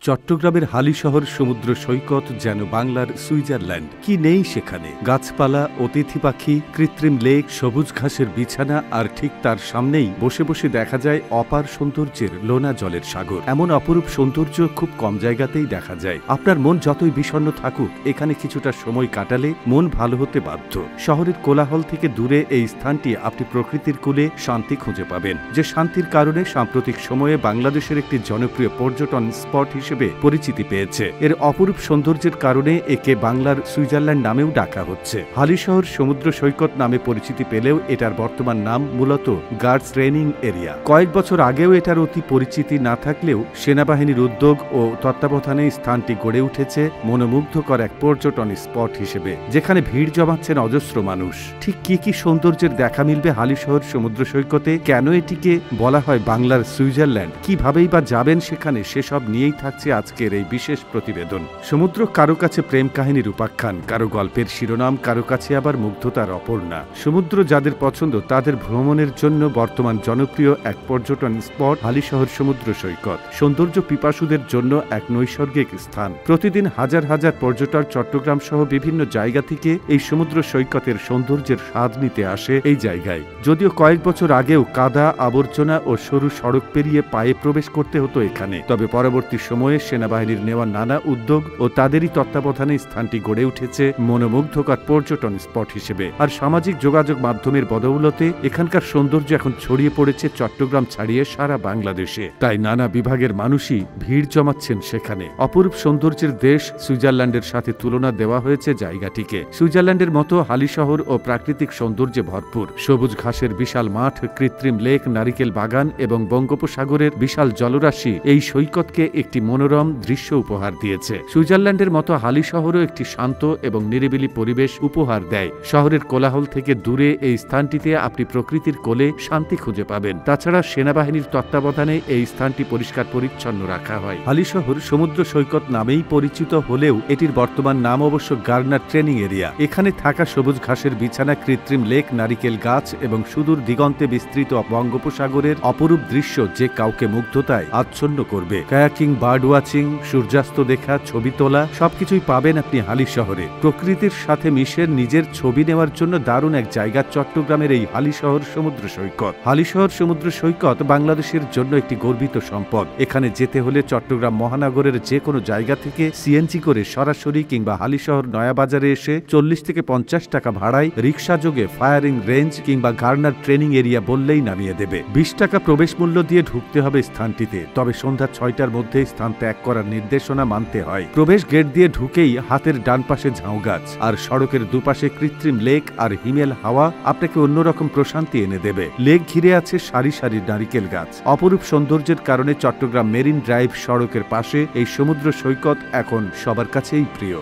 চট্টগ্রামের হালিশহর সমুদ্র সৈকত যেন বাংলার সুইজারল্যান্ড। কি নেই সেখানে? গাছপালা, অতিথি পাখি, কৃত্রিম লেক, সবুজ ঘাসের বিছানা, আর ঠিক তার সামনেই বসে বসে দেখা যায় অপার সৌন্দর্যের লোনা জলের সাগর। এমন অপরূপ সৌন্দর্য খুব কম জায়গাতেই দেখা যায়। আপনার মন যতই বিষণ্ণ থাকুক, এখানে কিছুটা সময় কাটালে মন ভালো হতে বাধ্য। শহরের কোলাহল থেকে দূরে এই স্থানটি আপনি প্রকৃতির কূলে শান্তি খুঁজে পাবেন, যে শান্তির কারণে সাম্প্রতিক সময়ে বাংলাদেশের একটি জনপ্রিয় পর্যটন স্পট হিসেবে পরিচিতি পেয়েছে। এর অপরূপ সৌন্দর্যের কারণে একে বাংলার সুইজারল্যান্ড নামেও ডাকা হচ্ছে। হালিশহর সমুদ্র সৈকত নামে পরিচিতি পেলেও এটার বর্তমান নাম মূলত গার্ডস ট্রেনিং এরিয়া। কয়েক বছর আগেও এটার অতি পরিচিতি না থাকলেও সেনাবাহিনীর উদ্যোগ ও তত্ত্বাবধানে স্থানটি গড়ে উঠেছে মনোমুগ্ধকর এক পর্যটন স্পট হিসেবে, যেখানে ভিড় জমাচ্ছেন অজস্র মানুষ। ঠিক কি কি সৌন্দর্যের দেখা মিলবে হালিশহর সমুদ্র সৈকতে? কেন এটিকে বলা হয় বাংলার সুইজারল্যান্ড? কিভাবেই বা যাবেন সেখানে? সেসব নিয়েই থাকছে আজকের এই বিশেষ প্রতিবেদন। সমুদ্র কারো কাছে প্রেম কাহিনীর উপাখ্যান, কারো গল্পের শিরোনাম, কারো কাছে আবার মুগ্ধতার অপর্ণা। সমুদ্র যাদের পছন্দ তাদের ভ্রমণের জন্য বর্তমান জনপ্রিয় এক পর্যটন স্পট হালিশহর সমুদ্র সৈকত। সৌন্দর্য পিপাসুদের জন্য এক নৈসর্গিক স্থান। প্রতিদিন হাজার হাজার পর্যটক চট্টগ্রাম সহ বিভিন্ন জায়গা থেকে এই সমুদ্র সৈকতের সৌন্দর্যের স্বাদ নিতে আসে এই জায়গায়। যদিও কয়েক বছর আগেও কাদা, আবর্জনা ও সরু সড়ক পেরিয়ে পায়ে প্রবেশ করতে হতো এখানে, তবে পরবর্তী সময়ে সেনাবাহিনীর নেওয়া নানা উদ্যোগ ও তাদেরই তত্ত্বাবধানে স্থানটি গড়ে উঠেছে মনোমুগ্ধকর পর্যটন স্পট হিসেবে। আর সামাজিক যোগাযোগ মাধ্যমের বদৌলতে এখানকার সৌন্দর্য এখন ছড়িয়ে পড়েছে চট্টগ্রাম ছাড়িয়ে সারা বাংলাদেশে। তাই নানা বিভাগের মানুষই ভিড় জমাচ্ছেন সেখানে। অপরূপ সৌন্দর্যের দেশ সুইজারল্যান্ডের সাথে তুলনা দেওয়া হয়েছে জায়গাটিকে। সুইজারল্যান্ডের মতো হালিশহর ও প্রাকৃতিক সৌন্দর্যে ভরপুর। সবুজ ঘাসের বিশাল মাঠ, কৃত্রিম লেক, নারিকেল বাগান এবং বঙ্গোপসাগরের বিশাল জলরাশি এই সৈকতকে একটি মনোরম দৃশ্য উপহার দিয়েছে। সুইজারল্যান্ডের মতো হালিশহরও একটি শান্ত এবং নিরিবিলি পরিবেশ উপহার দেয়। শহরের কোলাহল থেকে দূরে এই স্থানটিতে আপনি প্রকৃতির কোলে শান্তি খুঁজে পাবেন। তাছাড়া সেনাবাহিনীর তত্ত্বাবধানে এই স্থানটি পরিষ্কার পরিচ্ছন্ন রাখা হয়। হালিশহর সমুদ্র সৈকত নামেই পরিচিত হলেও এটির বর্তমান নাম অবশ্য গার্ডস ট্রেনিং এরিয়া। এখানে থাকা সবুজ ঘাসের বিছানা, কৃত্রিম লেক, নারিকেল গাছ এবং সুদূর দিগন্তে বিস্তৃত বঙ্গোপসাগরের অপরূপ দৃশ্য যে কাউকে মুগ্ধতায় আচ্ছন্ন করবে। কায়াকিং, বার্ড ওয়াচিং, সূর্যাস্ত দেখা, ছবি তোলা সবকিছুই পাবেন আপনি হালিশহরে। প্রকৃতির সাথে মিশে নিজের ছবি নেওয়ার জন্য দারুণ এক জায়গা চট্টগ্রামের এই হালিশহর সমুদ্র সৈকত। হালিশহর সমুদ্র সৈকত বাংলাদেশের জন্য একটি গর্বিত সম্পদ। এখানে যেতে হলে চট্টগ্রাম মহানগরের যে কোনো জায়গা থেকে সিএনজি করে সরাসরি কিংবা হালিশহর নয়াবাজারে এসে 40 থেকে 50 টাকা ভাড়ায় রিক্সা যোগে ফায়ারিং রেঞ্জ কিংবা গার্ডস ট্রেনিং এরিয়া বললেই নামিয়ে দেবে। 20 টাকা প্রবেশ মূল্য দিয়ে ঢুকতে হবে স্থানটিতে, তবে সন্ধ্যা 6টার মধ্যে স্থান ত্যাগ করার নির্দেশনা মানতে হয়। প্রবেশ গেট দিয়ে ঢুকেই হাতের ডান পাশে ঝাউ গাছ, আর সড়কের দুপাশে কৃত্রিম লেক আর হিমেল হাওয়া আপনাকে অন্যরকম প্রশান্তি এনে দেবে। লেক ঘিরে আছে সারি সারি নারিকেল গাছ। অপরূপ সৌন্দর্যের কারণে চট্টগ্রাম মেরিন ড্রাইভ সড়কের পাশে এই সমুদ্র সৈকত এখন সবার কাছেই প্রিয়।